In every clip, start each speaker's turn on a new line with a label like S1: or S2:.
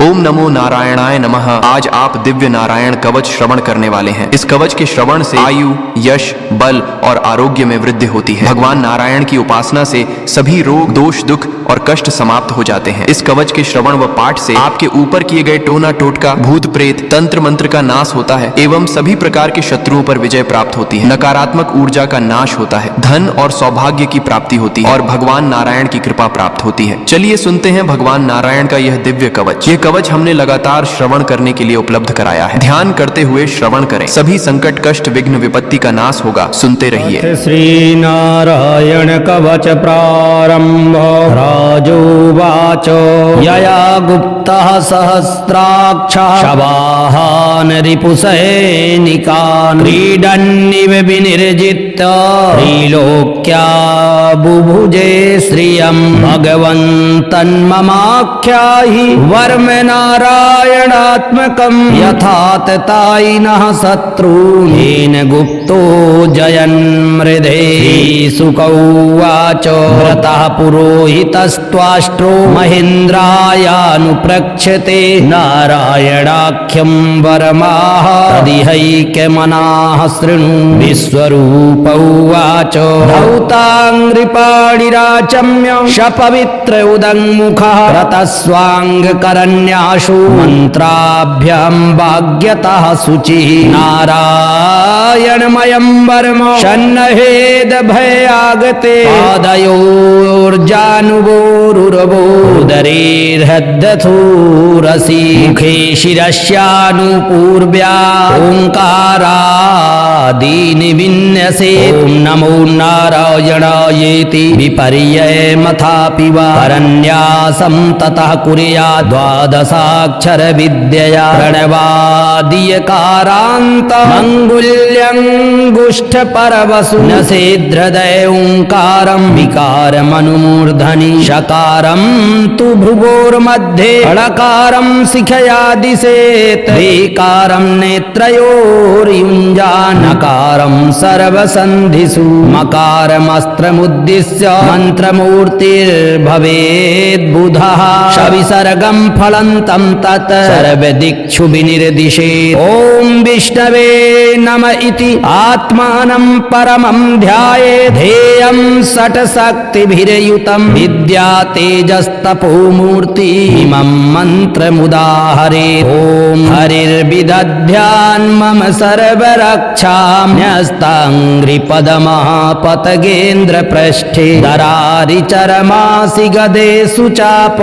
S1: ओम नमो नारायणाय नमः। आज आप दिव्य नारायण कवच श्रवण करने वाले हैं। इस कवच के श्रवण से आयु, यश, बल और आरोग्य में वृद्धि होती है। भगवान नारायण की उपासना से सभी रोग, दोष, दुख और कष्ट समाप्त हो जाते हैं। इस कवच के श्रवण व पाठ से आपके ऊपर किए गए टोना टोटका, भूत प्रेत, तंत्र मंत्र का नाश होता है एवं सभी प्रकार के शत्रुओं पर विजय प्राप्त होती है। नकारात्मक ऊर्जा का नाश होता है, धन और सौभाग्य की प्राप्ति होती है और भगवान नारायण की कृपा प्राप्त होती है। चलिए सुनते हैं भगवान नारायण का यह दिव्य कवच। यह कवच हमने लगातार श्रवण करने के लिए उपलब्ध कराया है। ध्यान करते हुए श्रवण करें, सभी संकट, कष्ट, विघ्न, विपत्ति का नाश होगा। सुनते रहिए।
S2: श्री नारायण कवच प्रारंभ। राजोवाच यया गुप्तः सहस्राक्षः शवाहान् रिपुसैनिकान् क्रीडन्निव विनिर्जित्य त्रिलोक्या बुभुजे श्रियं भगवन्तन्ममाख्याहि वर्म नारायणात्मकं यथाततायिनः शत्रून् येन गुप्तो जयन्मृधे। श्रीशुकौवाच व्रतः पुरोहितस्त्वाष्ट्रो महेन्द्रायानुप्रक्षते नारायणाख्यं वरमाह तदिहैक्यमनाः शृणु। विश्वरूपौवाच धौताङ्घ्रिपाणिराचम्य शपवित्र उदङ्मुखः रतस्वाङ्गकरण्याशु मन्त्राभ्यां भाग्यतः शुचिः नारायणमयं वर्म शन्नहेद भयागते पादयोर्जानुवोरुरवोदरेर्हद्दथूरसि मुखे शिरस्यानुपूर्व्या ओङ्कारादीनि विन्यसे। ॐ नमो नारायणायेति विपर्ययमथापि वा परन्यासं ततः कुर्यात् द्वादशाक्षर विद्यया प्रणवादियकारान्त मङ्गुल्यङ्गुष्ठपरवसु न सेद्हृदय ओङ्कारं विकारमनुमूर्धनि शकारं तु भ्रुवोर्मध्ये षडकारं शिखया दिशेत् वेकारं नेत्रयोर्युञ्जानकारं सर्वसन्धिषु मकारमस्त्रमुद्दिश्य मन्त्रमूर्तिर्भवेद्बुधः सविसर्गं फलन्तं तत् सर्वदिक्षु विनिर्दिशेत्। ॐ विष्णवे नम इति आत्मानं परमं ध्यायेत् ध्येयं षट्शक्तिभिर्युतं विद्या तेजस्तपोमूर्ति इमं मन्त्रमुदाहरेत्। ॐ हरिर्विदध्यान् मम सर्वरक्षाम्यस्ताङ्घ्रिपदमहापतगेन्द्रपृष्ठे दरारिचरमासि गदेषु चाप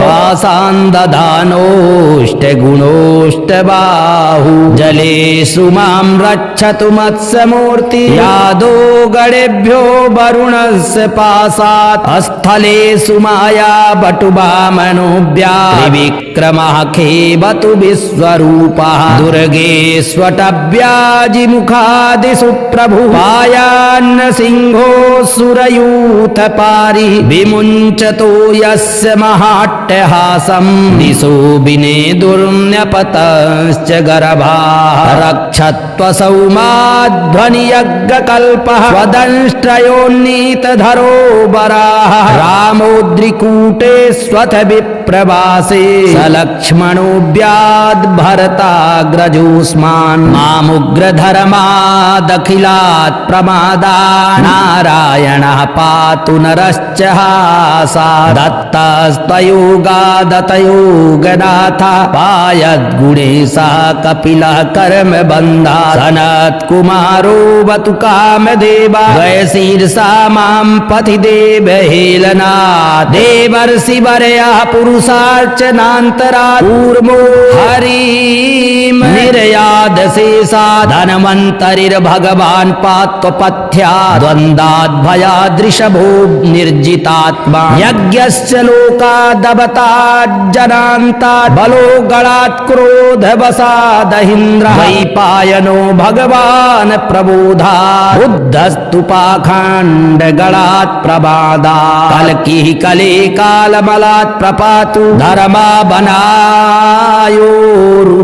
S2: पाषाणदधानोऽष्टगुणोऽष्टबाहु जलेषु मां रक्षतु मत्स्यमूर्ति यादो गणेभ्यो वरुणस्य पाशात् स्थलेषु माया बटुवामनोऽव्या विक्रमः खेवतु विश्वरूपः दुर्गेष्वटव्याजिमुखादिषु प्रभु पायान्न सिंहो सुरयूथपारि विमुञ्चतो यस्य महाट्टहासं दिशो विनेदुर्न्यपतश्च गर्भाः रक्षत्वसौमाध्वनियज्ञकल्पः स्वदंष्ट्रयोन्नीतधरो वराः रामोद्रिकूटे स्वथ विप्रवासे सलक्ष्मणोऽव्याद्भरताग्रजोऽस्मान् मामुग्रधर्मादखिलात् प्रमादात् नारायणः पातु नरश्च हासा दत्तस्तयोगादतयोगनाथ पायद्गुणेशः कपिलः कर्म बन्धा सनत्कुमारो वतु कामदेवा वयशीर्षा मां पथि देवहेलनात् देवर्षिवर्यः पुरुषार्चनान्तरात् कूर्मो हरिं निर्यादशेषा धन्वन्तरिर्भगवान् पात्वपथ्या द्वन्द्वाद्भयादृशभो निर्जितात्मा यज्ञस्य लोकादवताज्जनान्तात् बलो गणात् क्रोधवशादहीन्द्रः वैपायनो भगवान् प्रबोधात् बुद्धस्तु पाखण्डगणात् प्रमादात् कल्किः कले कालमलात् प्रपातु धर्मावनाय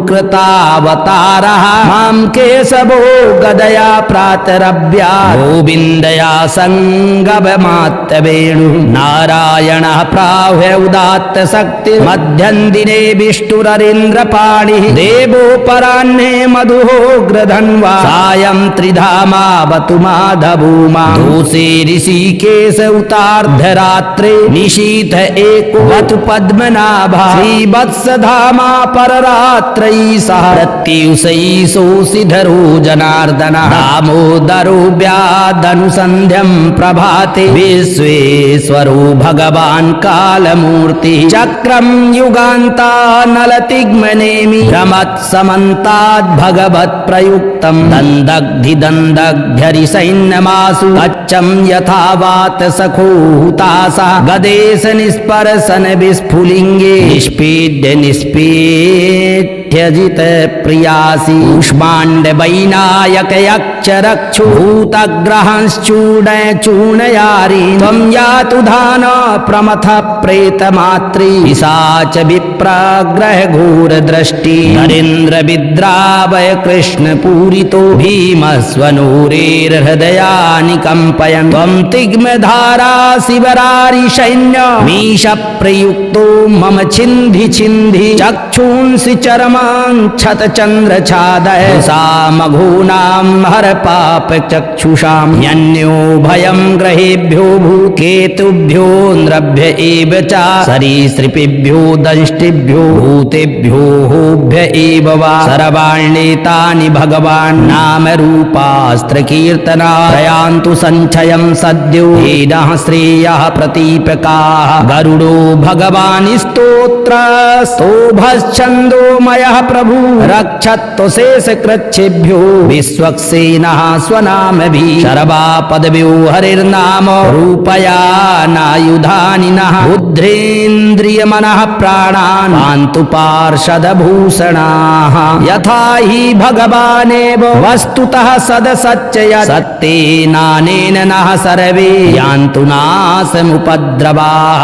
S2: कृतावतारः मां केशवो गदया प्रातरभ्या गोविन्दया सङ्गममात्तवेणु नारायणः प्राह्य उदात्त शक्ति मध्यं दिने विष्णुररिन्द्रपाणिः देवोपराह्ने मधुहोग्रधन्वा सायं त्रिधामावतु माधभूमा दोषे ऋषिकेश उतार्धरात्रे निशीथ एकोऽवतु पद्मनाभा श्रीवत्सधामा पररात्रयी सह प्रत्युषयीशोषिधरो जनार्दन दामोदरो व्यादनुसन्ध्यं प्रभाते विश्वेश्वरो भगवान् कालमूर्ति चक्रं युगान्तानलतिग्मनेमि भ्रमत्समन्ताद् भगवत् प्रयुक्तं दन्दग्धिदन्दग्ध्यरिसैन्यमासु कच्चं यथा वात सखो हुतासा गदेश निस्पर्शन विस्फुलिङ्गे निष्पीड्य निष्पेठ्यजित प्रियासि कूष्माण्ड वैनायक यक्ष रक्षु भूतग्रहंश्चूर्ण चूर्णयारि त्वं यातु धान प्रमथ प्रेतमात्री पिशाच विप्रग्रह घोर दृष्टि नरेन्द्र विद्रावय कृष्ण पूरितो भीमस्वनूरेर्हृदयानि कम्पयन् त्वं तिग्मधारा शिवरारि सैन्य मीश प्रयुक्तो मम छिन्धि छिन्धि चक्षुंसि चरमां क्षतचन्द्र छादय सामघूनां हर पाप चक्षुषां यन्यो भयं ग्रहेभ्यो भूकेतुभ्यो नृभ्य एव च सरीसृपेभ्यो दंष्टिभ्यो भूतेभ्यो होभ्य एव वा सर्वाण्येतानि भगवान् नाम रूपास्त्र कीर्तना प्रयान्तु संचयं सद्यो येनः श्रेयः प्रतीपकाः गरुडो भगवान् स्तोत्र स्तोभश्छन्दोमयः प्रभु रक्षत्वशेषकृच्छेभ्यो विश्वक्सेनः स्वनामभिः शर्वापदव्यो हरिर्नाम रूपया नायुधानि नः बुद्धेन्द्रियमनः प्राणान् पान्तु पार्षदभूषणाः यथा हि भगवानेव वस्तुतः सदसच्चय सत्तेनानेन नः सर्वे यान्तु नाशमुपद्रवाः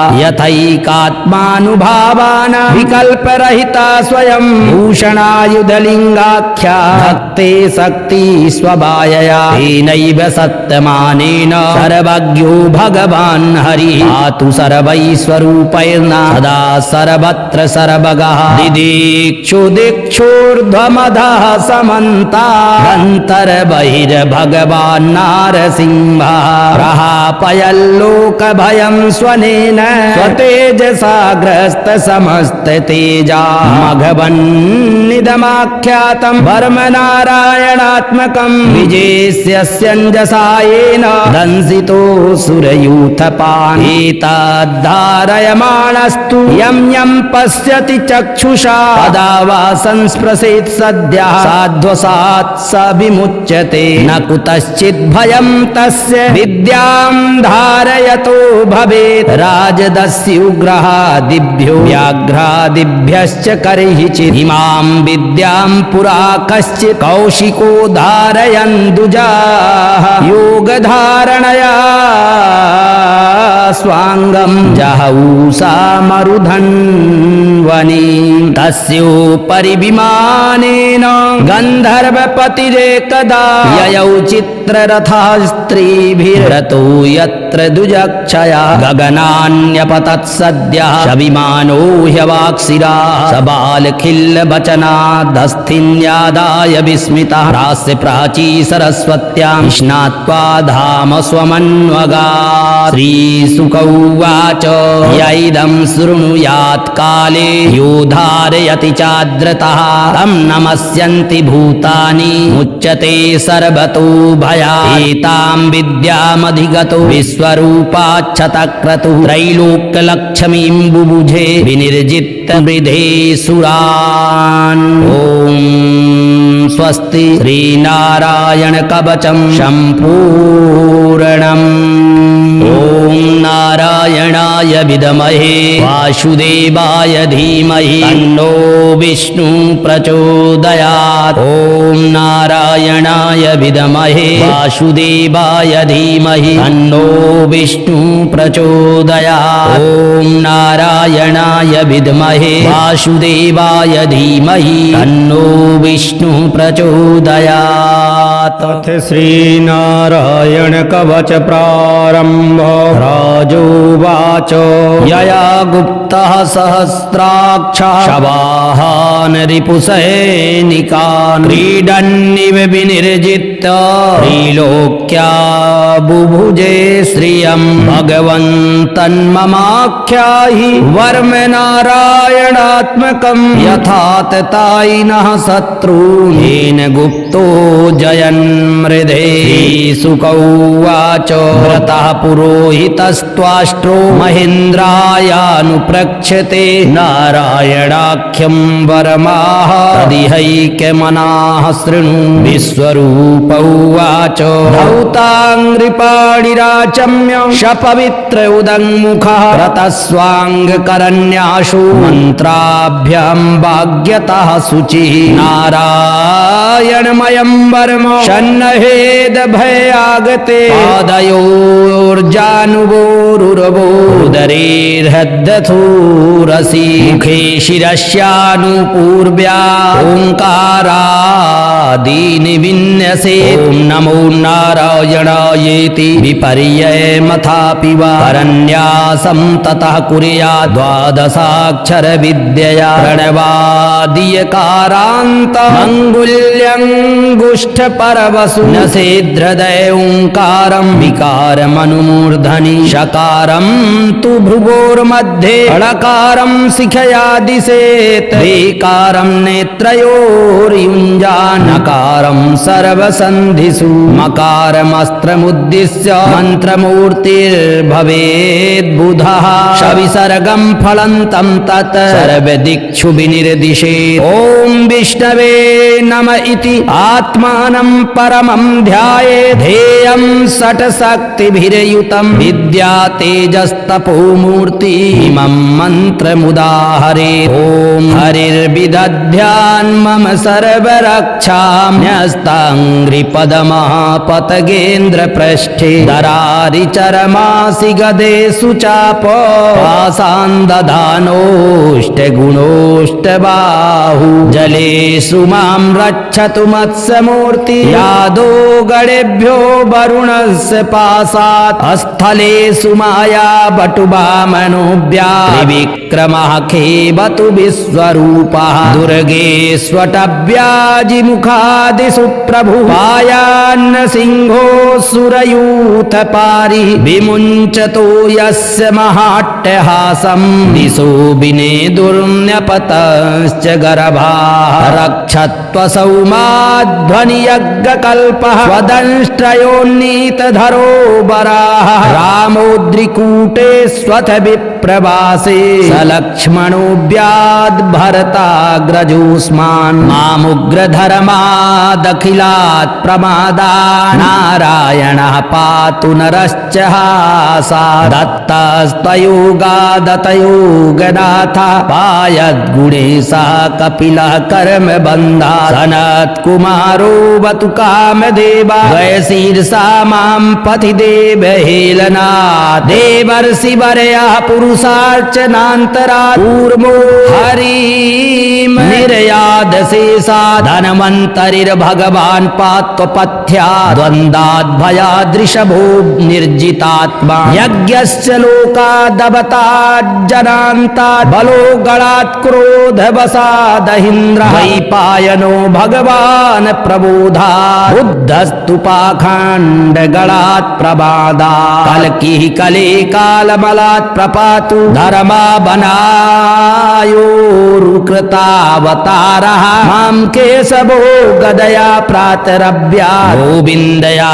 S2: यथैकात्मानुभावान् विकल्परहिता स्वयं भूषणायुधलिङ्गाख्या भक्ते शक्ति स्वभायया तेनैव सत्यमानेन सर्वज्ञो भगवान् हरिः आतु सर्वैस्वरूपैर्न सदा सर्वत्र सर्वगः दिदीक्षु दिक्षूर्ध्वमधः समन्तान्तर्बहिर्भगवान् नारसिंहः प्रहापयल्लोकभयं स्वनेन स्वतेजसा ग्रस्तसमस्ततेजा मघवन्निदमाख्यातं वर्मनारायणात्मकं विजेष्यस्यञ्जसा येन दंसितो सुरयूथपान् एतद्धारयमाणस्तु यं यं पश्यति चक्षुषा तदा वा संस्पृशेत् सद्यः साध्वसात् स विमुच्यते न कुतश्चित् भयं तस्य विद्यां धारयतो भवेत् राजदस्युग्रहादिभ्यो व्याघ्रादिभ्यश्च कर्हिचित् इमां विद्यां पुरा कश्चित् कौशिको धारयन् दुजाः योगधारणया स्वाङ्गं जहौसा मरुधन्वनि तस्योपरि विमानेन गन्धर्वपतिरेकदा ययौ चित्ररथः स्त्रीभिरतो यत्र दुजक्षया गगनान्यपतत् सद्यः शविमानो ह्यवाक्शिरा सबालखिल्लवचनादस्थिन्यादाय विस्मितः प्रास्य प्राची सरस्वत्यां स्नात्वा धाम स्वमन्वगात् श्रीशुक उवाच यैदं शृणुयात् काले यो धारयति चाद्रतः तं नमस्यन्ति भूतानि मुच्यते सर्वतो भयात् एतां विद्यामधिगतो विश्वरूपाच्छतक्रतुः त्रैलोक्यलक्ष्मीं बुबुझे विनिर्जित्य मृधे सुरान् ॐ स्वस्ति श्रीनारायण कवचं सम्पूर्णम् ॐ नारायणाय विद्महे वासुदेवाय धीमहि तन्नो विष्णु प्रचोदयात्। ॐ नारायणाय विद्महे वासुदेवाय धीमहि तन्नो विष्णु प्रचोदयात्। ॐ नारायणाय विद्महे वासुदेवाय धीमहि तन्नो विष्णु प्रचोदयात्।
S3: अथ श्रीनारायण कवच प्रारंभ। राजोवाच
S2: यया गुप्तः सहस्राक्षः शवाहान् रिपुसैनिकान् क्रीडन्निव विनिर्जित्य त्रिलोक्या बुभुजे श्रियम् भगवन्तन्ममाख्याहि वर्म नारायणात्मकम् यथाततायिनः शत्रून् येन गुप्तो जयन्मृधे। श्रीशुकौवाच व्रतः पुरोहितस्त्वाष्ट्रो महेन्द्रायानुप्रक्षते नारायणाख्यं वरमाह तदिहैक्यमनाः शृणु। विश्वरूपौवाच धौताङ्घ्रिपाणिराचम्य शपवित्र उदङ्मुखः व्रतस्वाङ्गकरण्याशु मन्त्राभ्यां भाग्यतः शुचिः नारायणमयं वर्म शन्नहेद भयागते पादयोर्जानुवोरुरवोदरेर्हद्दथूरसि मुखे शिरस्यानुपूर्व्या ओङ्कारादीनि विन्यसे। ॐ नमो नारायणायेति विपर्ययमथापि वा परन्यासं ततः कुर्यात् द्वादशाक्षर विद्यया प्रणवादियकारान्त मङ्गुल्यङ्गुष्ठपरवसु न सेद्हृदय ओङ्कारं विकारमनुमूर्धनि शकारं तु भ्रुवोर्मध्ये ळकारं शिखया दिशेत् वेकारं नेत्रयोर्युञ्जानकारं सर्वसन्धिषु मकारमस्त्रमुद्दिश्य मन्त्रमूर्तिर्भवेद्बुधः सविसर्गं फलन्तं तत् सर्वदिक्षु विनिर्दिशेत्। ॐ विष्णवे नम इति आत्मानं परमं ध्यायेत् ध्येयं षट्शक्तिभिर्युतं विद्या तेजस्तपोमूर्ति इमं मन्त्रमुदाहरेत्। ॐ हरिर्विदध्यान् मम सर्वरक्षां न्यस्ताङ्घ्रिपदमहापतगेन्द्रपृष्ठे दरारिचरमासि गदेषु चाप पाषाणदधानोऽष्टगुणोऽष्टबाहु जलेषु मां रक्षतु मत्स्यमूर्ति यादो गणेभ्यो वरुणस्य पाशात् स्थलेषु माया बटुवामनोऽव्या त्रिविक्रमः खेवतु विश्वरूपः दुर्गेष्वटव्याजिमुखादिषु प्रभु पायान्न सिंहो सुरयूथपारि विमुञ्चतो यस्य महाट्टहासं दिशो विनेदुर्न्यपतश्च गर्भाः रक्षत्वसौमाध्वनियज्ञकल्पः स्वदंष्ट्रयोन्नीतधरो वराः रामोद्रिकूटे स्वथ विप्रवासे सलक्ष्मणोऽव्याद्भरताग्रजोऽस्मान् मामुग्रधर्मादखिलात् प्रमादात् नारायणः पातु नरश्च हासा दत्तस्तयोगादतयोगनाथ पायद्गुणेशः कपिलः कर्म बन्धा सनत्कुमारो वतु कामदेवा वयशीर्षा मां पथि देवहेलनात् देवर्षिवर्यः पुरुषार्चनान्तरा कूर्मो हरिं निर्यादशेषा धन्वन्तरिर्भगवान् पात्वपथ्या द्वन्द्वाद्भयादृशभो निर्जितात्मा यज्ञस्य लोकादवताज्जनान्तात् बलो गणात् क्रोधवशादहीन्द्रः वैपायनो भगवान् प्रबोधात् बुद्धस्तु पाखण्डगणात् प्रमादात् कल्किः कले कालमलात् प्रपातु धर्मावनायोरुकृतावतारा मां केशवो गदया प्रातरभ्या गोविन्दया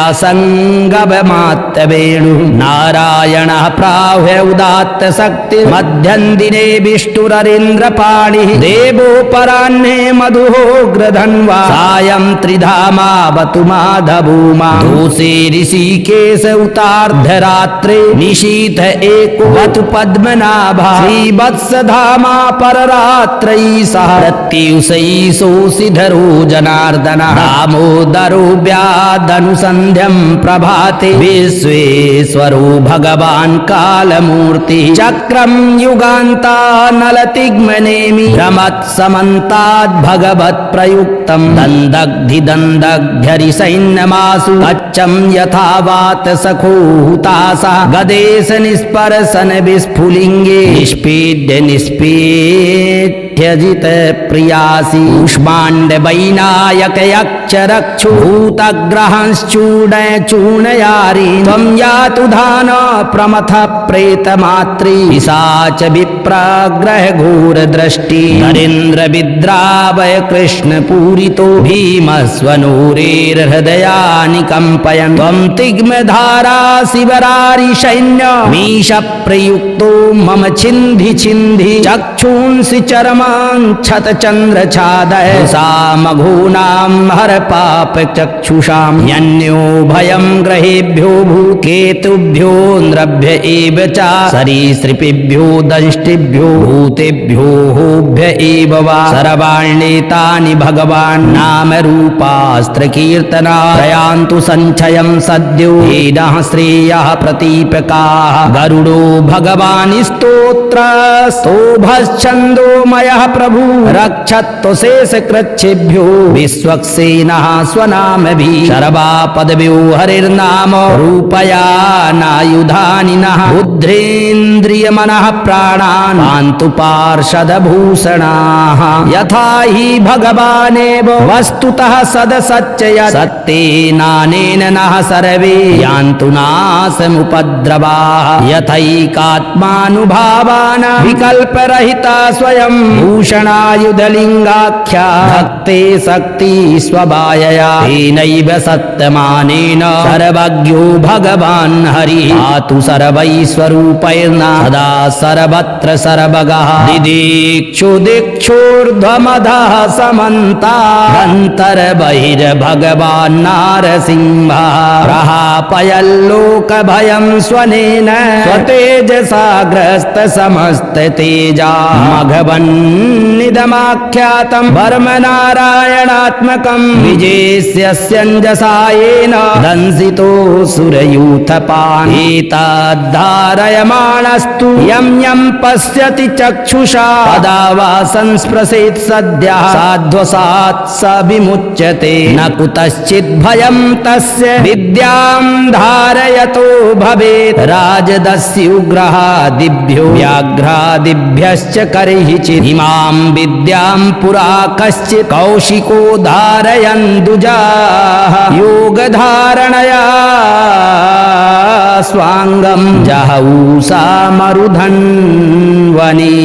S2: सङ्गममात्तवेणु नारायणः प्राह्य उदात्त शक्ति मध्यं दिने विष्णुररिन्द्रपाणिः देवोपराह्ने मधुहोग्रधन्वा सायं त्रिधामावतु माधवूमा दोषे ऋषिकेश उतार्धरात्रे निशीथ एको वतु पद्मनाभा श्रीवत्सधामा पररात्रयी सह प्रत्युषयीशोषिधरो जनार्दनः दामोदरो व्यादनुसन्ध्यं प्रभाते विश्वेश्वरो भगवान् कालमूर्तिः चक्रं युगान्तानलतिग्मनेमि भ्रमत्समन्ताद् भगवत् प्रयुक्तं दन्दग्धि दन्दग्ध्यरिसैन्यमासु कच्चं यथा वात सखो हुतासा गदेश निस्पर्शन विस्फुलिङ्गे निष्पीड्य निष्पेत्यजित प्रियासि उष्माण्ड वैनायक यक्ष रक्षु भूतग्रहंश्चूर्णय चूर्णयारि त्वं यातु धान प्रमथ प्रेतमात्री पिशाच विप्रग्रह घोर दृष्टि नरेन्द्र विद्रावय कृष्ण पूरितो भीमस्वनूरेर्हृदयानि कम्पयन् त्वं तिग्मधारा शिवरारि सैन्य मीश प्रयुक्तो मम छिन्धि छिन्धि चक्षुंसि चरमाञ्छत चन्द्र छादय सामघूनां हर पाप चक्षुषां यन्यो भयं ग्रहेभ्यो भूकेतुभ्यो नृभ्य एव च सरीसृपेभ्यो दंष्टिभ्यो भूतेभ्यो होभ्य एव वा सर्वाण्येतानि भगवान् नाम रूपास्त्र कीर्तना प्रयान्तु संचयं सद्यो येनः श्रेयः प्रतीपकाः गरुडो भगवान् स्तोत्र स्तोभश्छन्दोमयः प्रभु रक्षत्तु शेषकृच्छेभ्यो विश्वक्सेनः स्वनामभिः सर्वापदभ्यो हरिर्नाम रूपया नायुधानि नः बुद्धेन्द्रियमनः प्राणान् पान्तु पार्षदभूषणाः यथा हि भगवानेव वस्तुतः सदसच्चय सत्तेनानेन नः सर्वे यान्तु नाशमुपद्रवाः यथैकात्मानुभावान् विकल्परहिता स्वयं भूषणायुधलिङ्गाख्या भक्ते शक्ति स्वभायया तेनैव सत्यमानेन सर्वज्ञो भगवान् हरिः आतु सर्वैस्वरूपैर्न सदा सर्वत्र सर्वगः दिदीक्षु दिक्षुर्ध्वमधः समन्तान्तर्बहिर्भगवान् नारसिंहः प्रहापयल्लोकभयं स्वनेन स्वतेजसा ग्रस्तसमस्ततेजा मघवन्निदमाख्यातं वर्मनारायणात्मकं विजेष्यस्यञ्जसा येन दंसितो सुरयूथपान् एतद्धारयमाणस्तु यं यं पश्यति चक्षुषा पदा वा संस्पृशेत् सद्यः साध्वसात् स विमुच्यते न कुतश्चित् भयं तस्य विद्यां धारयतो भवेत् राजदस्युग्रहादिभ्यो व्याघ्रादिभ्यश्च करैश्चित् इमां विद्यां पुरा कश्चित् कौशिको धारयन् दुजाः योगधारणया स्वाङ्गं जहौसा मरुधन्वनि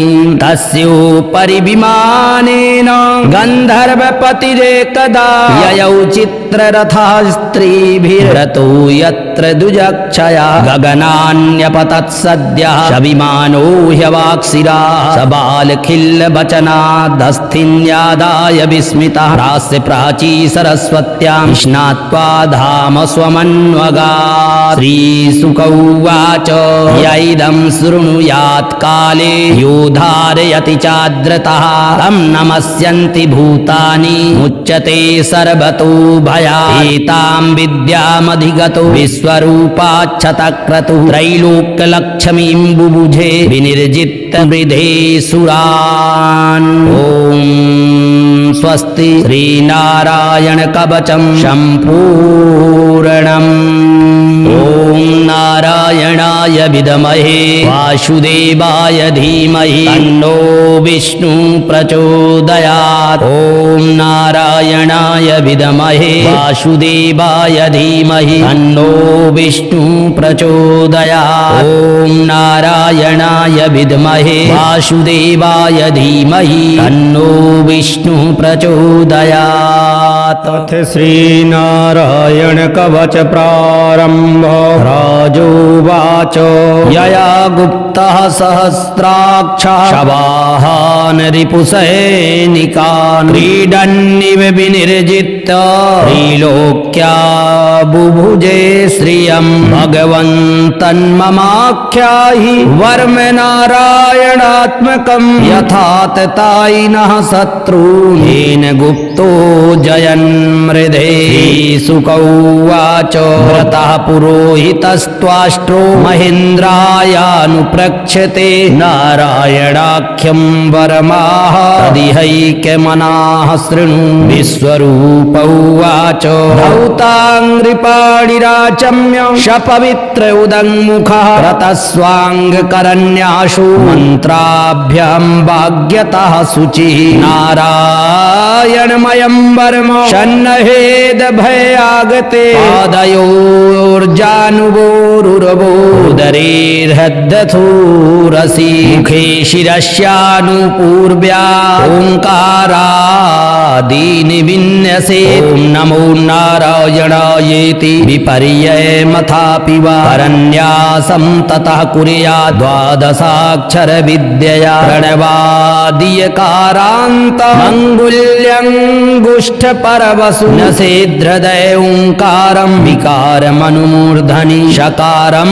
S2: तस्योपरि विमानेन गन्धर्वपतिरेकदा ययौ चित्ररथस्त्रीभिरतो यत्र दुजक्षया गगनान्यपतत् सद्यः शविमानो ह्यवाक्शिरा सबालखिल्लवचनादस्थिन्यादाय विस्मितः प्रास्य प्राची सरस्वत्यां स्नात्वा धाम स्वमन्वगात् श्रीशुक उवाच यैदं शृणुयात् काले यो धारयति चाद्रतः तं नमस्यन्ति भूतानि मुच्यते सर्वतो भयात् एतां विद्यामधिगतो विश्वरूपाच्छतक्रतुः त्रैलोक्यलक्ष्मीं बुबुझे विनिर्जित्य मृधे सुरान् ॐ स्वस्ति श्रीनारायण कवचं सम्पूर्णम् ॐ नारायणाय विद्महे वासुदेवाय धीमहि तन्नो विष्णु प्रचोदयात् ॐ नारायणाय विद्महे वासुदेवाय धीमहि तन्नो विष्णु प्रचोदयात्। ॐ नारायणाय विद्महे वासुदेवाय धीमहि तन्नो विष्णुः प्रचोदयात्।
S3: अथ श्रीनारायण कवच प्रारम्भ। राजोवाच
S2: यया गुप्तः सहस्राक्षः शवाहान् रिपुसैनिकान् क्रीडन्निव विनिर्जित्य त्रिलोक्या बुभुजे श्रियम् भगवन्तन्ममाख्याहि वर्म नारायणात्मकम् यथा ततायिनः शत्रून् येन गुप्तो जयन्मृधे। श्रीशुकौवाच व्रतः पुरोहितस्त्वाष्ट्रो महेन्द्रायानुप्रक्षते नारायणाख्यं वरमाह तदिहैक्यमनाः शृणु। विश्वरूप उवाच धौताङ्घ्रिपाणिराचम्य शपवित्र उदङ्मुखः रतस्वाङ्गकरण्याशु मन्त्राभ्यां भाग्यतः शुचिः नारायणमयं वर्म सन्नहेद भयागते पादयोर्जानुवोरुरवोदरेर्हद्दथूरसि मुखे शिरस्यानुपूर्व्या ओङ्कारादीनि विन्यसे। ॐ नमो नारायणायेति विपर्ययमथापि वा परन्यासं ततः कुर्यात् द्वादशाक्षरविद्यया प्रणवादियकारान्त अङ्गुल्यङ्गुष्ठपरवसु न सेद्हृदय ओङ्कारं विकारमनुमूर्धनि शकारं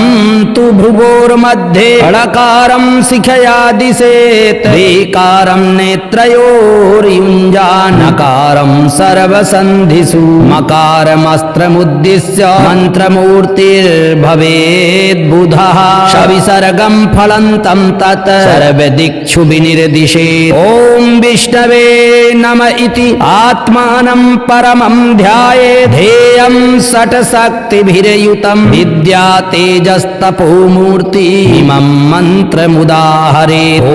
S2: तु भ्रुवोर्मध्ये ळकारं शिखया दिशेत् वेकारं नेत्रयोर्युञ्जानकारं सर्वसन्धिषु मकारमस्त्रमुद्दिश्य मन्त्रमूर्तिर्भवेद्बुधः सविसर्गं फलन्तं तत् सर्वदिक्षु विनिर्दिशेत्। ॐ विष्णवे नम इति आत्मानं परमं ध्यायेत् ध्येयं षट्शक्तिभिर्युतं विद्या तेजस्तपोमूर्ति इमं मन्त्रमुदाहरेत्। ॐ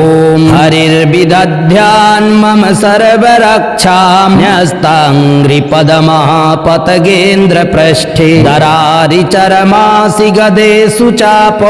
S2: हरिर्विदध्यान् मम सर्वरक्षां न्यस्ताङ्घ्रिपदमहापतगेन्द्रपृष्ठे दरारिचरमासि गदेषु चाप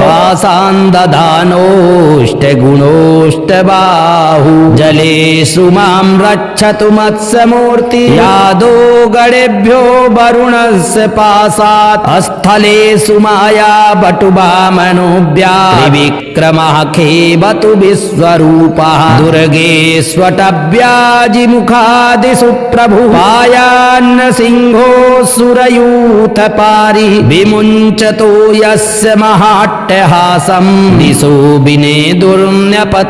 S2: पाषाणदधानोष्टगुणोष्टबाहु जलेषु मां रक्षतु मत्स्यमूर्ति यादो गणेभ्यो वरुणस्य पाशात् स्थलेषु माया बटुवामनोऽव्या त्रिविक्रमः खेवतु विश्वरूपः दुर्गेष्वटव्याजिमुखादिषु प्रभु पायान्न सिंहो सुरयूथपारि विमुञ्चतो यस्य महाट्टहासं दिशो विनेदुर्न्यपतश्च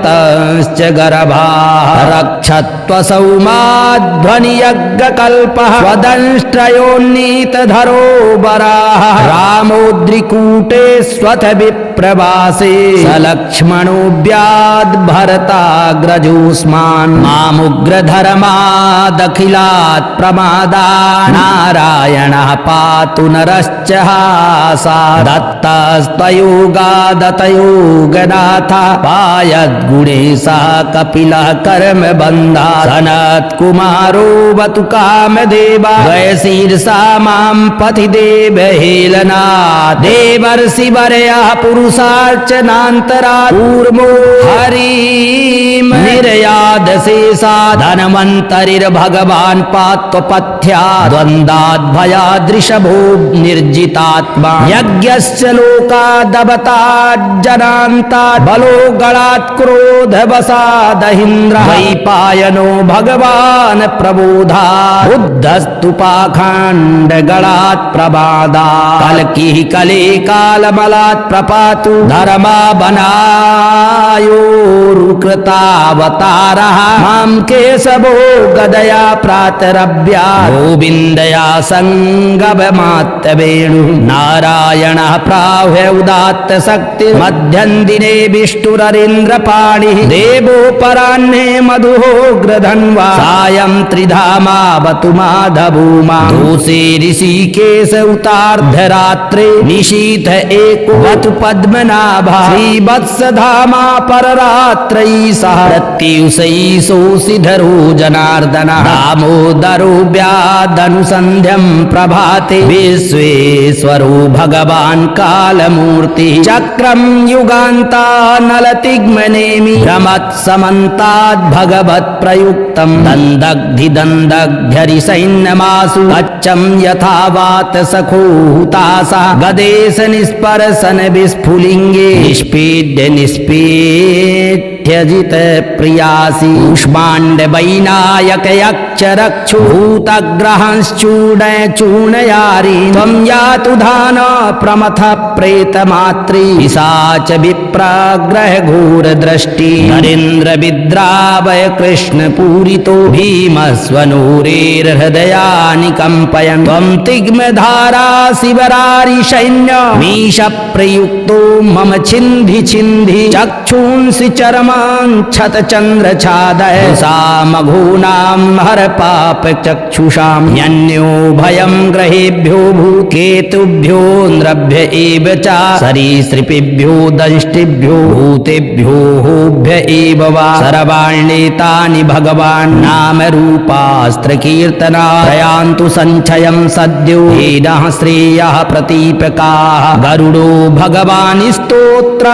S2: गर्भाः रक्षत्वसौमाध्वनियज्ञकल्पः स्वदंष्ट्रयोन्नीतधरो वराः रामोद्रिकूटे स्वथ विप्रवासे सलक्ष्मणोऽव्याद्भरताग्रजोऽस्मान् मामुग्रधर्मादखिलात् प्रमादा नारायणः पातु नरश्च हासा दत्तस्तयोगादतयोगनाथ पायद्गुणेशः कपिलः कर्मबन्धा सनत्कुमारो वतु कामदेवा वयशीर्षा मां पथि देवहेलनात् देवर्षिवर्यः पुरुषार्चनान्तरा कूर्मो हरिं निर्यादशेषा धन्वन्तरिर्भगवान् पात्वपथ्या द्वन्द्वाद्भयादृशभो निर्जितात्मा यज्ञस्य लोकादवताज्जनान्तात् बलो गणात् क्रोधवसादहीन्द्रः वैपायनो भगवान् प्रबोधात् बुद्धस्तु पाखण्डगणात् प्रमादात् कल्किः कले कालमलात् प्रपातु धर्माबनायोरुकृतावतारः मां केशवो गदया प्रातरव्या गोविन्दया सङ्गममात्यवेणुः नारायणः प्राह्य उदात्त शक्ति मध्यं दिने विष्णुररीन्द्रपाणिः देवोपराह्ने मधुहोग्रधन्वा सायं त्रिधामावतु माधभूमा दोषे ऋषिकेश उतार्धरात्रे निशीथ एको वतु पद्म पद्मनाभा श्रीवत्सधामा पररात्रयी सह प्रत्युषयीशोषिधरो जनार्दनः दामोदरो व्यादनुसन्ध्यं प्रभाते विश्वेश्वरो भगवान् कालमूर्ति चक्रं युगान्तानलतिग्मनेमि भ्रमत्समन्ताद् भगवत् प्रयुक्तं दन्दग्धि दन्दग्ध्यरिसैन्यमासु कच्चं यथा वात सखो हुतासा गदेश निस्पर्शन विस्फुलिङ्गे निष्पीड्य निष्पीठ्यजित प्रियासि उष्माण्ड वैनायक यक्ष रक्षु भूतग्रहंश्चूर्णय चूर्णयारि त्वं यातु धान प्रमथ प्रेतमात्री पिशाच विप्राग्रह घोर दृष्टि नरेन्द्र विद्रावय कृष्ण पूरितो भीमस्वनूरेर्हृदयानि कम्पयन् त्वं तिग्मधारा शिवरारि सैन्य मीश प्रयुक्तो मम छिन्धि छिन्धि चक्षुंसि चरमाञ्छत चन्द्रछादय सामघूनां हर पाप चक्षुषां यन्यो भयं ग्रहेभ्यो भूकेतुभ्यो नृभ्य एव च सरीसृपेभ्यो दंष्टिभ्यो भूतेभ्यो होभ्य एव वा सर्वाण्येतानि भगवान् नाम रूपास्त्र कीर्तना दयान्तु संचयं सद्यो येनः श्रेयः प्रतीपकाः गरुडो भगवान् स्तोत्र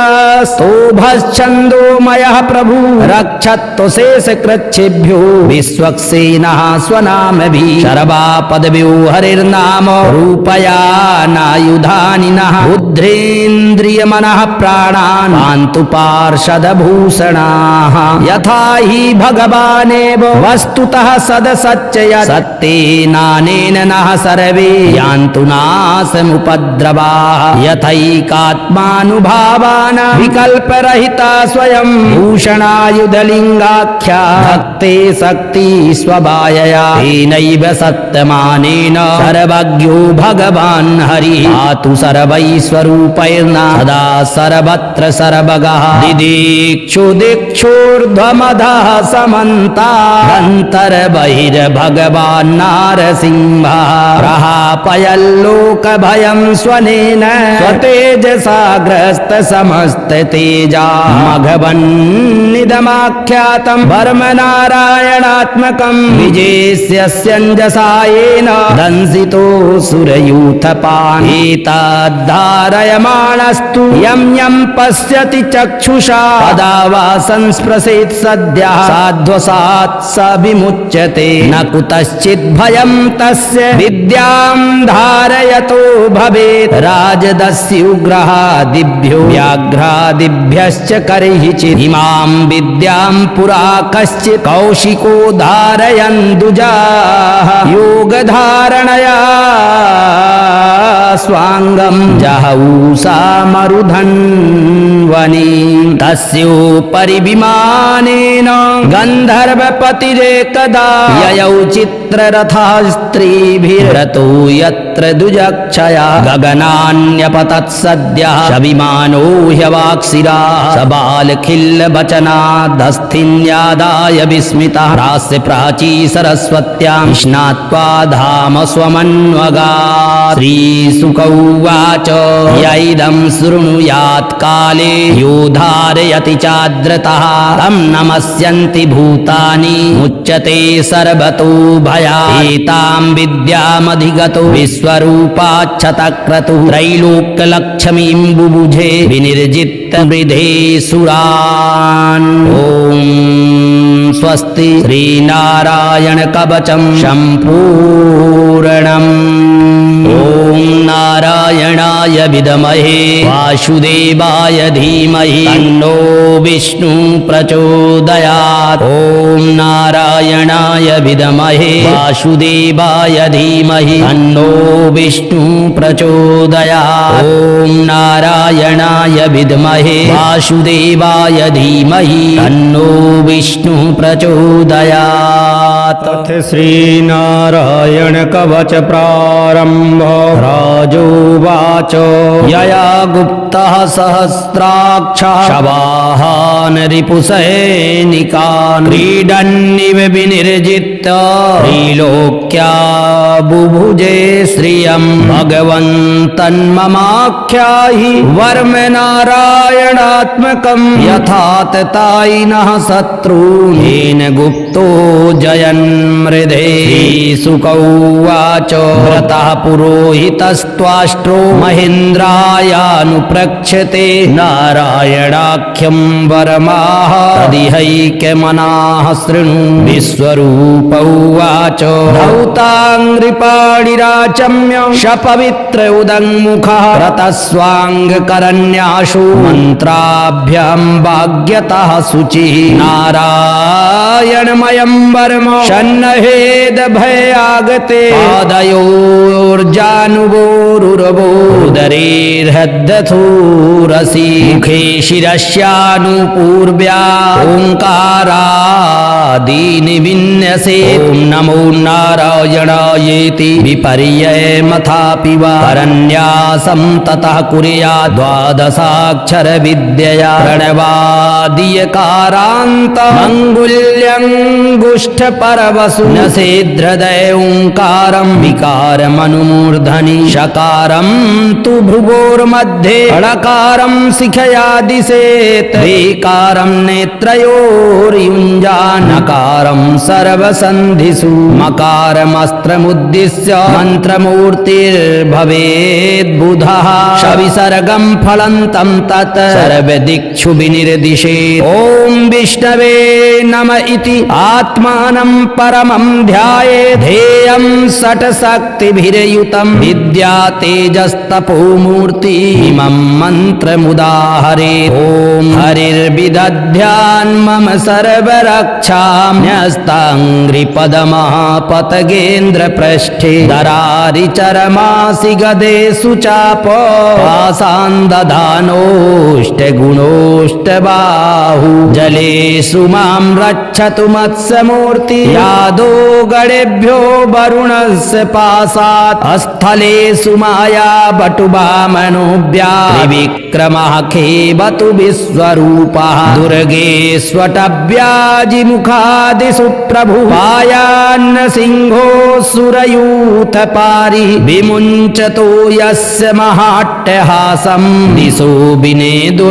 S2: स्तोभश्छन्दोमयः प्रभु रक्षत्तु शेषकृच्छेभ्यो विश्वक्सेनः स्वनामभिः सर्वापदव्यो हरिर्नाम रूपयानायुधानि नः बुद्धेन्द्रियमनः प्राणान् पान्तु पार्षदभूषणाः यथा हि भगवानेव वस्तुतः सदसच्चय सत्तेनानेन नः सर्वे यान्तु नाशमुपद्रवाः यथैकात्मानुभावान् विकल्परहिता स्वयं भूषणायुधलिङ्गाख्या भक्ते शक्ति स्वभायया तेनैव सत्यमानेन सर्वज्ञो भगवान् हरिः पातु सर्वैस्वरूपैर्न सदा सर्वत्र सर्वगः दिदीक्षु दिक्षुर्ध्वमधः समन्तान्तर्बहिर्भगवान् नारसिंहः प्रहापयल्लोकभयं स्वनेन स्वतेजसा ग्रस्त समस्त तेजा मघवन्निदमाख्यातं वर्मनारायणात्मकं विजेस्यस्यञ्जसायेन दंसितो सुरयूथपान् एतद्धारयमाणस्तु यं यं पश्यति चक्षुषा तदा वा संस्पृशेत् सद्यः साध्वसात् स विमुच्यते न कुतश्चित् भयं तस्य विद्यां धारयतो भवेत् राजदस्युग्रहादिभ्यो व्याघ्रादिभ्यश्च करैश्चित् इमां विद्यां पुरा कश्चित् कौशिको धारयन् दुजाः योगधारणया स्वाङ्गं जहौसा मरुधन्वनी तस्योपरि विमानेन गन्धर्वपतिरेकदा ययौ चित्ररथस्त्रीभिरतो यत्र दुजक्षया गगनान्यपतत् सद्यः शविमानो ह्यवाक्शिरा सबालखिल्लवचनादस्थिन्यादाय विस्मितः प्रास्य प्राची सरस्वत्यां स्नात्वा धाम स्वमन्वगात् श्रीशुक उवाच यैदं शृणुयात् काले यो धारयति चाद्रतः तं नमस्यन्ति भूतानि मुच्यते सर्वतो भयात् एतां विद्यामधिगतो विश्वरूपाच्छतक्रतुः त्रैलोक्यलक्ष्मीं बुभुजे विनिर्जित्य वृधे सुरान् ॐ स्वस्ति श्रीनारायण कवचं सम्पूर्णम् ॐ नारायणाय विद्महे वासुदेवाय धीमहि तन्नो विष्णु प्रचोदयात् ॐ नारायणाय विद्महे वासुदेवाय धीमहि तन्नो विष्णु प्रचोदयात् ॐ नारायणाय विद्महे वासुदेवाय धीमहि तन्नो विष्णु प्रचोदयात्।
S3: अथ श्री नारायण कवच प्रारंभ। राजोवाच
S2: यया गुप्तः सहस्राक्षः शवाहान् रिपुसैनिकान् क्रीडन्निव विनिर्जित्य त्रिलोक्या बुभुजे श्रियम् भगवन्तन्ममाख्याहि वर्म नारायणात्मकम् यथाततायिनः शत्रून् येन गुप्तो जयन्मृधे। श्रीशुकौवाच व्रतः पुरोहितस्त्वाष्ट्रो महेन्द्रायानुप्रक्षते नारायणाख्यं वरमाह तदिहैक्यमनाः शृणु। विश्वरूप उवाच धौताङ्घ्रिपाणिराचम्य शपवित्र उदङ्मुखः रतस्वाङ्गकरण्याशु मन्त्राभ्यां भाग्यतः शुचिः नारायणमयं वर्म शन्नहेद भयागते पादयोर्जानुवोरुरवोदरेर्हद्दथूरसि मुखे शिरस्यानुपूर्व्या ओङ्कारादीनि विन्यसे ॐ नमो नारायणायेति विपर्ययमथापि वा परन्यासं ततः कुर्यात् द्वादशाक्षर विद्यया प्रणवादियकारान्त अङ्गुल्यङ्गुष्ठपरवसु न सेद्हृदय ओङ्कारं विकारमनुमूर्धनि शकारं तु भ्रुवोर्मध्ये ळकारं शिखया दिशेत् वेकारं नेत्रयोर्युञ्जानकारं सर्वसन्धिषु मकारमस्त्रमुद्दिश्य मन्त्रमूर्तिर्भवेद्बुधः सविसर्गं फलन्तं तत् सर्वदिक्षु विनिर्दिशेत् ॐ विष्णवे नम इति आत्मानं परमं ध्यायेत् ध्येयं षट्शक्तिभिर्युतं विद्या तेजस्तपोमूर्ति इमं मन्त्रमुदाहरेत् ॐ हरिर्विदध्यान् मम सर्वरक्षाम्यस्ताङ्घ्रिपदमहापतगेन्द्रपृष्ठे दरारिचरमासि गदेषु चाप पाषान्दधानोऽष्टगुणोऽष्टबाहु जलेषु मां रक्षतु मत्स्यमूर्ति यादो गणेभ्यो वरुणस्य पाशात् स्थलेषु माया बटुवामनोऽव्या त्रिविक्रमः खेवतु विश्वरूपः दुर्गेष्वटव्याजिमुखादिषु प्रभु पायान्न सिंहो सुरयूथपारि विमुञ्चतो यस्य महाट्टहासं दिशो विनेदुर्न्यपतश्च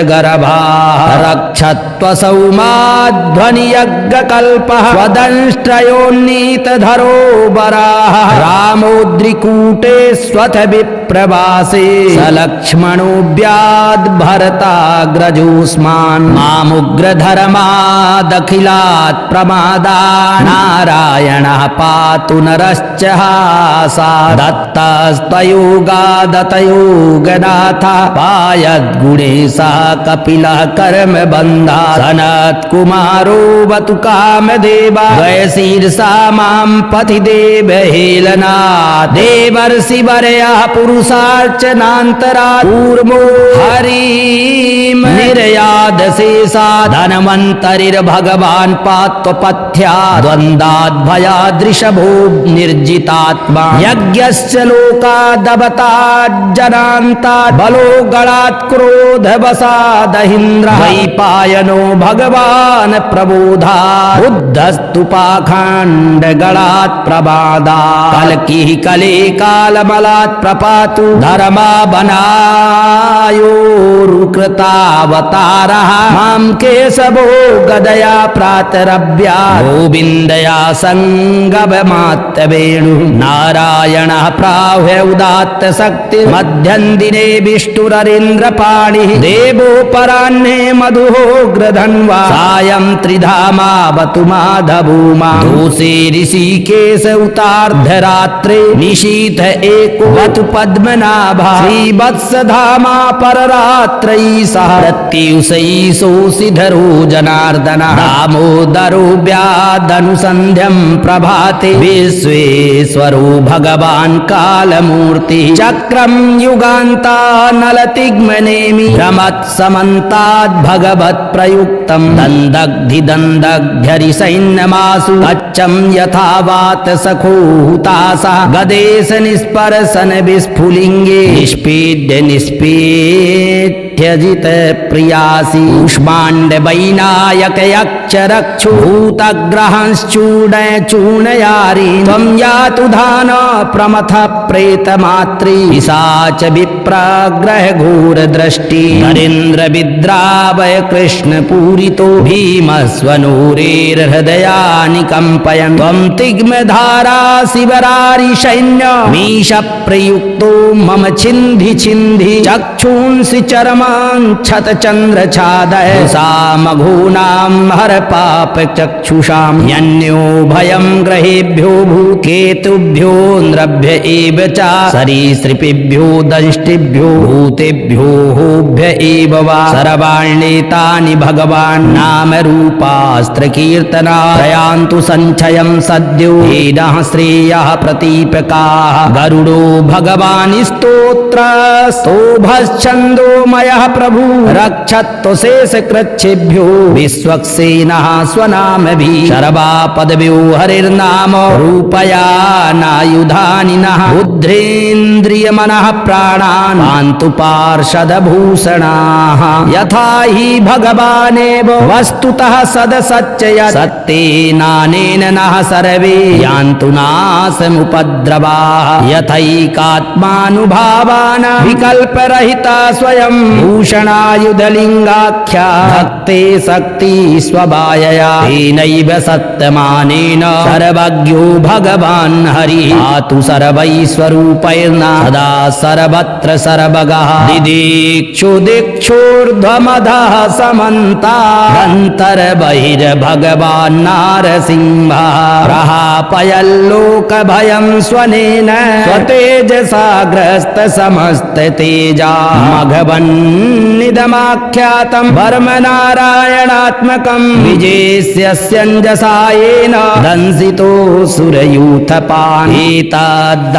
S2: गर्भाः रक्षत्वसौमाध्वनियज्ञकल्पः स्वदंष्ट्रयोन्नीतधरो वराः रामोद्रिकूटे स्वथ विप्रवासे सलक्ष्मणोऽव्याद्भरताग्रजोऽस्मान् मामुग्रधर्मादखिलात् प्रमादा नारायणः पातु नरश्च हासा दत्तस्तयोगादतयोगनाथ पायद्गुणेशः कपिलः कर्म बन्धा सनत्कुमारो वतु कामदेवा वयशीर्षा मां पथि देवहेलनात् देवर्षिवर्यः पुरुषार्चनान्तरा कूर्मो हरिं निर्यादशेषा धन्वन्तरिर्भगवान् पात्वपथ्या द्वन्द्वाद्भयादृशभो निर्जितात्मा यज्ञस्य लोकादवताज्जनान्तात् बलो गणात् क्रोधवसादहीन्द्रः वैपायनो भगवान् प्रबोधात् बुद्धस्तु पाखण्डगणात् प्रमादात् कल्किः कले कालमलात् प्रपातु धर्माबनायोरुकृतावतारः मां केशवो गदया प्रातरव्या गोविन्दया सङ्गममात्तवेणुः नारायणः प्राह्य उदात्त शक्ति मध्यं दिने विष्णुररीन्द्रपाणिः देवो पराह्ने मधुहोग्रधन्वा सायं त्रिधामावतु माधभूमा दोषे ऋषिकेश उतार्धरात्रे निशीथ एको वतु पद्मनाभा श्रीवत्सधामा पररात्रयी सह प्रत्युषयी सोऽसिधरो जनार्दनः दामोदरो व्या प्रभातादनुसन्ध्यं प्रभाते विश्वेश्वरो भगवान् कालमूर्ति चक्रं युगान्तानलतिग्मनेमि भ्रमत्समन्ताद् भगवत् प्रयुक्तं दन्दग्धि दन्दग्ध्यरिसैन्यमासु कच्चं यथा वात सखोहुतासा गदेश निस्पर्शन विस्फुलिङ्गे निष्पीड्य निष्पीठ्यजित प्रियासि ऊष्माण्ड वैनायक यक्ष रक्षु भूतग्रहंश्चूर्णय चूर्णयारि त्वं यातु धान प्रमथ प्रेतमात्री पिशाच विप्रग्रह घोर दृष्टि नरेन्द्र विद्रावय कृष्ण पूरितो भीमस्वनूरेर्हृदयानि कम्पयन् त्वं तिग्मधारा शिवरारि सैन्य मीश प्रयुक्तो मम छिन्धि छिन्धि चक्षुंसि चरमाञ्छत चन्द्रछादय सामघूनां हर पाप चक्षुषां यन्यो भयं ग्रहेभ्यो भूकेतुभ्यो नृभ्य एव च सरीसृपेभ्यो दंष्टिभ्यो भूतेभ्यो होभ्य एव वा सर्वाण्येतानि भगवान् नाम रूपास्त्र कीर्तना प्रयान्तु संचयं सद्यो येनः श्रेयः प्रतीपकाः गरुडो भगवान् स्तोत्र स्तोभश्छन्दोमयः प्रभु रक्षत्वशेषकृच्छेभ्यो विश्वक्सेनः स्वनामभिः शर्वापदव्यो हरिर्नाम रूपयानायुधानि नः बुद्धेन्द्रियमनः प्राणान् पान्तु पार्षदभूषणाः यथा हि भगवानेव वस्तुतः सदसच्चय सत्तेनानेन नः सर्वे यान्तु नाशमुपद्रवाः यथैकात्मानुभावान् विकल्परहिता स्वयं भूषणायुधलिङ्गाख्या भक्ते शक्ति स्वभायया तेनैव सत्यमानेन सर्वज्ञो भगवान् हरिः पातु सर्वैस्वरूपैर्न सदा सर्वत्र सर्वगः दिदीक्षु दिक्षुर्ध्वमधः समन्तान्तर्बहिर्भगवान् नारसिंहः प्रहापयल्लोकभयं स्वनेन स्वतेजसा ग्रस्त समस्त तेजा मघवन्निदमाख्यातं वर्मनारायणात्मकं विजेस्यस्यञ्जसायेन दंसितो सुरयूथपान् एतद्धारयमाणस्तु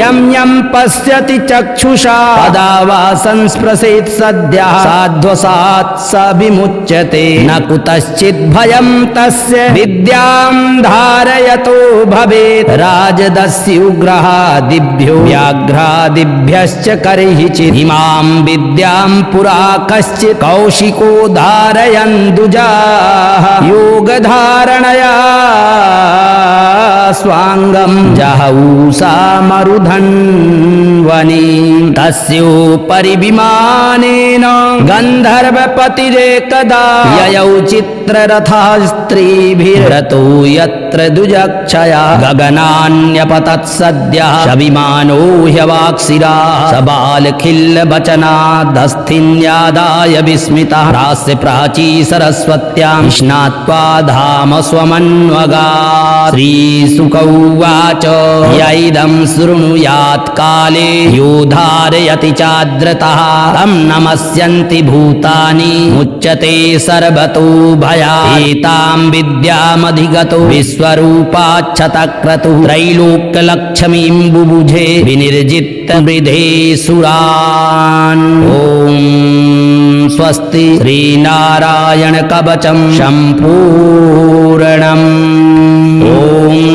S2: यं यं पश्यति चक्षुषा तदा वा संस्पृशेत् सद्यः साध्वसात् स विमुच्यते न कुतश्चित् भयं तस्य विद्यां धारयतो भवेत् राजदस्युग्रहादिभ्यो व्याघ्रादिभ्यश्च करहिचित् इमां विद्यां पुरा कश्चित् कौशिको धारयन् दुजाः योगधारणया स्वाङ्गं जहौसा मरुधन्वनी तस्योपरि विमानेन गन्धर्वपतिरेकदा ययौ चित्ररथः स्त्रीभिरतो यत्र दुजक्षया गगनान्यपतत् सद्यः शविमानो ह्यवाक्शिरा सबालखिल्लवचनादस्थिन्यादाय विस्मितः प्रास्य प्राची सरस्वत्यां स्नात्वा धाम स्वमन्वगात् श्रीशुक उवाच यैदं शृणुयात् काले यो धारयति चाद्रतः तं नमस्यन्ति भूतानि मुच्यते सर्वतो भयात् एतां विद्यामधिगतो विश्वरूपाच्छतक्रतुः त्रैलोक्यलक्ष्मीं बुभुजे विनिर्जित्त मृधे सुरान् ॐ स्वस्ति श्रीनारायण कवचं सम्पूर्णम् ॐ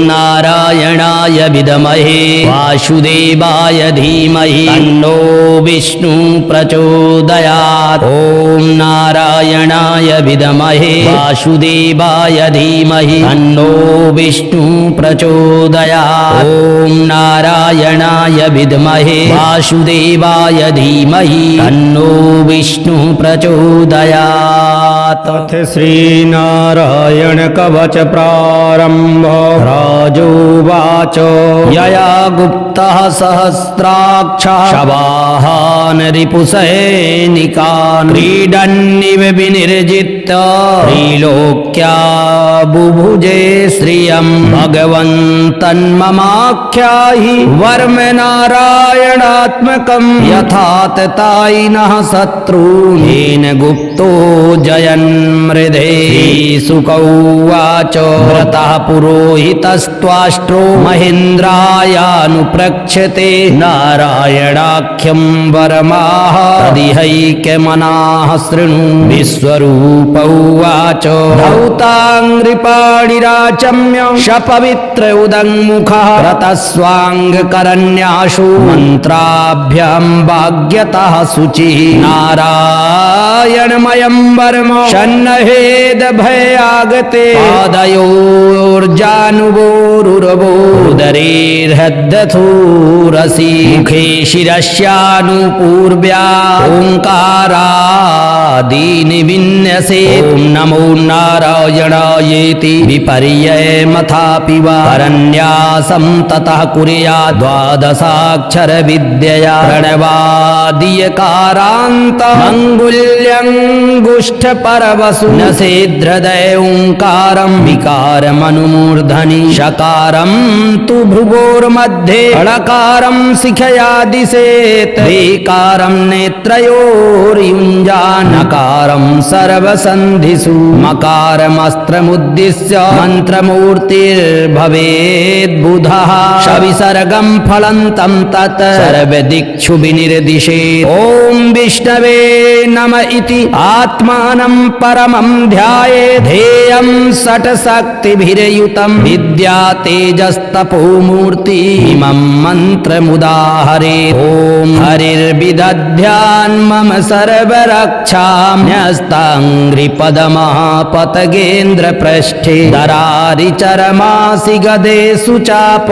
S2: नारायणाय विद्महे वासुदेवाय धीमहि तन्नो विष्णु प्रचोदयात् ॐ नारायणाय विद्महे वासुदेवाय धीमहि तन्नो विष्णु प्रचोदयात् ॐ नारायणाय विद्महे वासुदेवाय धीमहि तन्नो विष्णु प्रचोदयात्
S3: तथ श्रीनारायण कवच प्रारम्भ राजोवाच
S2: यया गुप्तः सहस्राक्षः शवाहान् रिपुसैनिकान् क्रीडन्निव विनिर्जित्य त्रिलोक्या बुभुजे श्रियं भगवन् भगवन्तन्ममाख्याहि वर्म नारायणात्मकम् यथा ततायिनः शत्रून् येन गुप्तो जयन्मृधे श्रीशुक उवाच व्रतः पुरोहितस्त्वाष्ट्रो महेन्द्रायानुप्रक्षते नारायणाख्यं वरमाह तदिहैक्यमनाः शृणु विश्वरूप उवाच धौताङ्घ्रिपाणिराचम्य शपवित्र उदङ्मुखः व्रतस्वाङ्गकरण्याशु मन्त्राभ्यां भाग्यतः शुचिः नारायणमयं वर्म शन्नहेद भयागते पादयोर्जानुवोरुरवोदरेर्हद्दथूरसि मुखे शिरस्यानुपूर्व्या ओङ्कारादीनि विन्यसे ॐ नमो नारायणायेति विपर्ययमथापि वा परन्यासं ततः कुर्यात् द्वादशाक्षर विद्यया प्रणवादियकारान्त मङ्गुल्यङ्गुष्ठपरवसु न सेद्हृदय ओङ्कारं विकारमनुमूर्धनि शकारं तु भ्रुवोर्मध्ये ळकारं शिखया दिशेत् वेकारं नेत्रयोर्युञ्जानकारं सर्वसन्धिषु मकारमस्त्रमुद्दिश्य मन्त्रमूर्तिर्भवेद्बुधः सविसर्गं फलन्तं तत् सर्वदिक्षु विनिर्दिशेत् ॐ विष्णवे नम इति आत्मानं परमं ध्यायेत् ध्येयं षट्शक्तिभिर्युतं विद्या तेजस्तपोमूर्ति इमं मन्त्रमुदाहरेत् ॐ हरिर्विदध्यान्मम सर्वरक्षां न्यस्ताङ्घ्रिपदमहापतगेन्द्रपृष्ठे दरारिचरमासि गदेषु चाप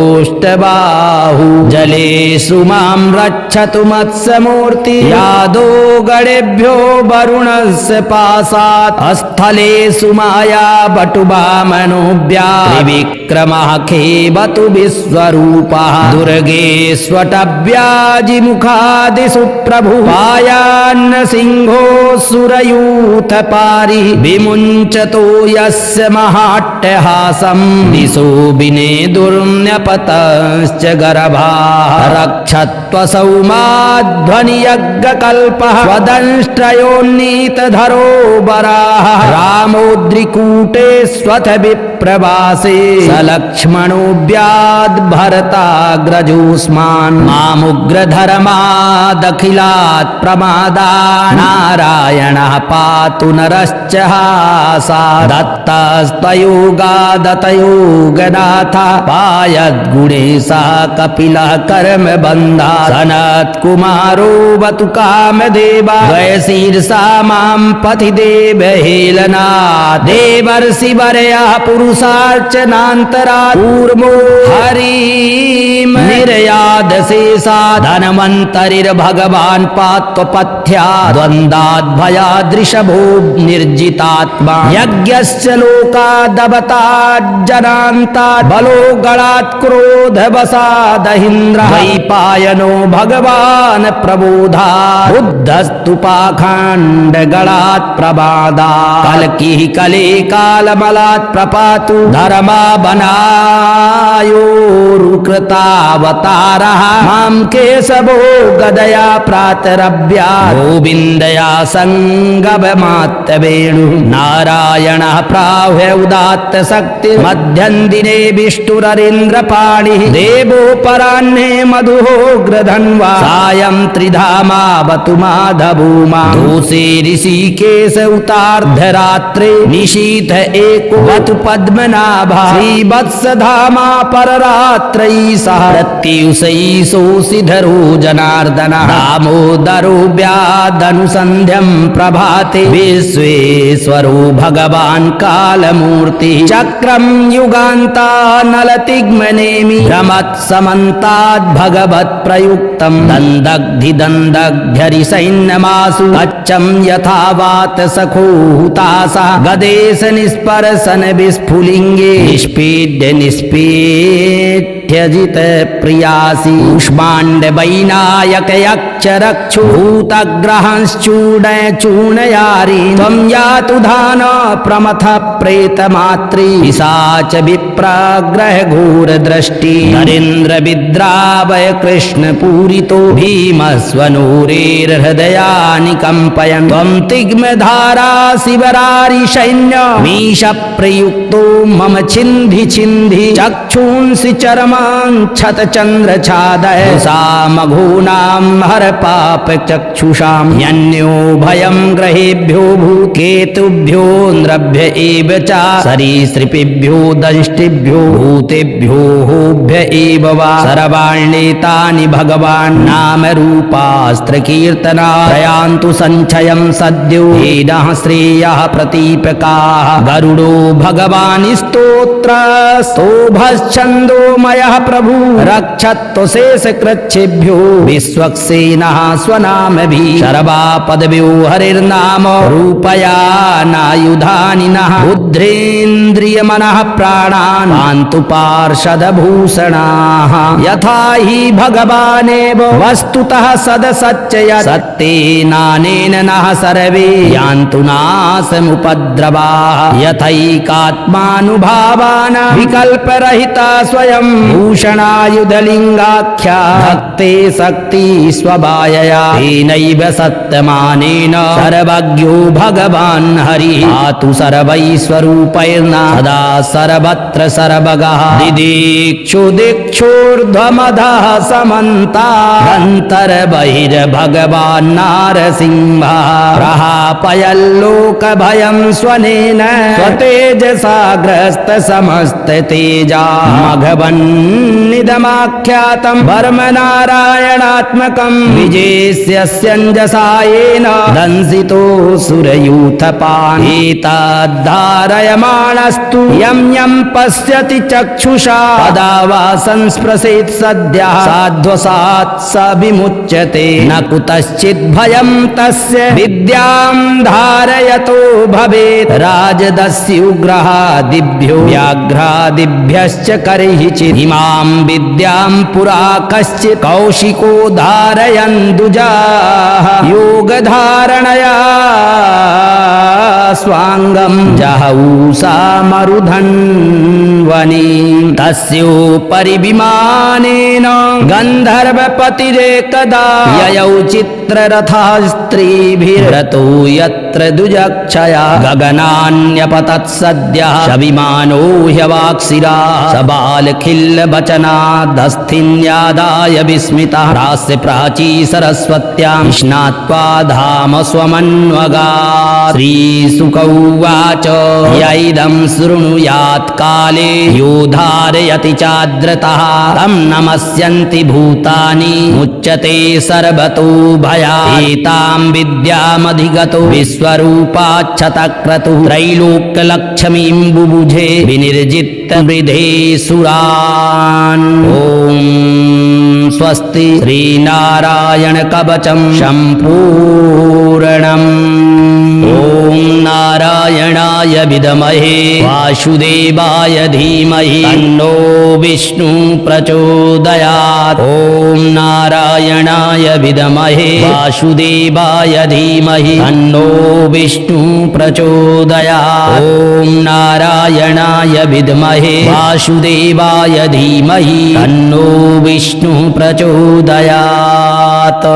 S2: पासान्दधानोष्टगुणोष्टबाहु जलेषु मां रक्षतु मत्स्यमूर्ति यादो गणेभ्यो वरुणस्य पासात् स्थलेषु माया बटुवामनोऽव्या त्रिविक्रमः खेवतु विश्वरूपः दुर्गेष्वटव्याजिमुखादिषु प्रभु पायान्न सिंहो सुरयूथ पारि विमुञ्चतो यस्य महाट्टहासं दिशो विनेदुर्न्यपतश्च गर्भाः रक्षत्वसौमाध्वनियज्ञकल्पः वदंष्ट्रयोन्नीतधरो वराः रामोद्रिकूटे स्वथ विप्रवासे सलक्ष्मणोऽव्याद्भरताग्रजोऽस्मान् मामुग्रधर्मादखिलात् प्रमादा नारायणः पातु नरश्च हासा दत्तस्तयोगादतयोगनाथ पायद्गुणेशः कपिलः कर्मबन्धा सनत्कुमारो वतु कामदेवा वयशीर्षा मां पथिदेवहेलनात् देवर्षिवर्यः पुरुषार्चनान्तरात् कूर्मो हरिं निर्यादशेषा धन्वन्तरिर्भगवान् पात्वपथ्या द्वन्द्वाद्भयादृशभो निर्जितात्मा यज्ञस्य लोकादवताज्जनान्तात् बलो गणात् क्रोधवसादहीन्द्रः वैपायनो भगवान् प्रबोधात् बुद्धस्तु पाखण्डगणात् प्रमादात् कल्किः कले कालमलात् प्रपातु धर्मा बनायोरुकृतावतारः मां केशवो गदया प्रातरव्या गोविन्दया सङ्गवमात्तवेणु नारायणः प्राह्य उदात्त शक्ति मध्यं दिने विष्णुररीन्द्रपाणिः देवोपराह्ने मधुहोग्रधन्वा सायं त्रिधामावतु माधभूमा दोषे ऋषिकेश उतार्धरात्रे निशीथ एको वतु पद्मनाभा श्रीवत्सधामा पररात्रयी सह प्रत्युषैषोषिधरो जनार्दन दामोदरो व्यादनुसन्ध्यं प्रभाते विश्वेश्वरो भगवान् कालमूर्ति चक्रं युगान्तानलतिग्मनेमि रमत्समन्ताद् भगवत् प्रयुक्तं दन्दग्धि दन्दग्ध्यरिसैन्यमासु कच्चं यथा वात सखो हुतासा गदेश निस्पर्शन विस्फुर पुलिंगे निष्पीड्य निष्पीठ्यजित प्रियासी उष्मांड वैनायक यक्ष रक्षु भूतग्रहंश्चूडय चूर्णयारी त्वं यातु धान प्रमथ प्रेत मात्री पिशाच विप्रग्रह घोर दृष्टि नरेन्द्र विद्रावय कृष्ण पूरितो भीमस्वनूरेर्हृदयानि कंपयन् त्वं तिग्मधारा शिवरारि सैन्य मीश प्रयुक्तो मम छिन्धि छिन्धि चक्षुंसि चरमां क्षत चंद्र छादय सामघूनां हर पाप चक्षुषां यन्यो भयं ग्रहेभ्यो भूकेतुभ्यो नृभ्य एव च सरीसृपेभ्यो दंष्टिभ्यो भूतेभ्यो होभ्य एव वा सर्वाण्येतानि भगवान् नाम रूपास्त्र कीर्तना प्रयान्तु संचयं सद्यो येनः श्रेयः प्रतीपकाः गरुडो भगवान् स्तोत्र स्तोभश्छन्दोमयः प्रभु रक्षत्तु शेषकृच्छेभ्यो विश्वक्सेनः स्वनामभिः शर्वापदभ्यो हरिर्नाम रूपया नायुधानि नः बुद्धेन्द्रियमनः प्राणान् पान्तु पार्षदभूषणाः यथा हि भगवानेव वस्तुतः सदसच्चय सत्तेनानेन नः सर्वे यान्तु नाशमुपद्रवाः यथैकात्मानुभावान् विकल्परहिता स्वयं भूषणायुधलिङ्गाख्या भक्ते शक्ति स्वभायया तेनैव सत्यमानेन सर्वज्ञो भगवान् हरिः आतु सर्वैस्वरूपैर्न सदा सर्वत्र सर्वगः दिदीक्षु दिक्षूर्ध्वमधः समन्तान्तर्बहिर्भगवान् नारसिंहः प्रहापयल्लोकभयं स्वनेन स्वतेजसा ग्रस्तसमस्ततेजा मघवन्निदमाख्यातं वर्मनारायणात्मकं विजेष्यस्यञ्जसा येन दंसितो सुरयूथपान् एतद्धारयमाणस्तु यं यं पश्यति चक्षुषा तदा वा संस्पृशेत् सद्यः साध्वसात् स विमुच्यते न कुतश्चित् भयं तस्य विद्यां धारयतो भवेत् राजदस्युग्रहादिभ्यो व्याघ्रादिभ्यश्च करहिचित् इमां विद्यां पुरा कश्चित् कौशिको धारयन् दुजाः योगधारणया स्वांगं जहौसा मरुधन्वने तस्योपरि विमानेन गन्धर्वपतिरेकदा ययौ चित्ररथः स्त्रीभिरतो यत्र दुजक्षया गगनान्यपतत् सद्यः शविमानो ह्यवाक्शिरा सबालखिल्लवचनादस्थिन्यादाय विस्मितः प्रास्य प्राची सरस्वत्यां स्नात्वा धाम स्वमन्वगात् श्रीशुक उवाच यैदं शृणुयात् काले यो धारयति चाद्रतः तं नमस्यन्ति भूतानि मुच्यते सर्वतो भयात् एतां विद्यामधिगतो विश्वरूपाच्छतक्रतुः त्रैलोक्यलक्ष्मीं बुबुझे विनिर्जित्य मृधे सुरान् ॐ स्वस्ति श्रीनारायण कवचं सम्पूर्णम् ॐ नारायणाय विद्महे वासुदेवाय धीमहि तन्नो विष्णु प्रचोदयात् ॐ नारायणाय विद्महे वासुदेवाय धीमहि तन्नो विष्णु प्रचोदयात् ॐ नारायणाय विद्महे वासुदेवाय धीमहि तन्नो विष्णु प्रचोदयात्।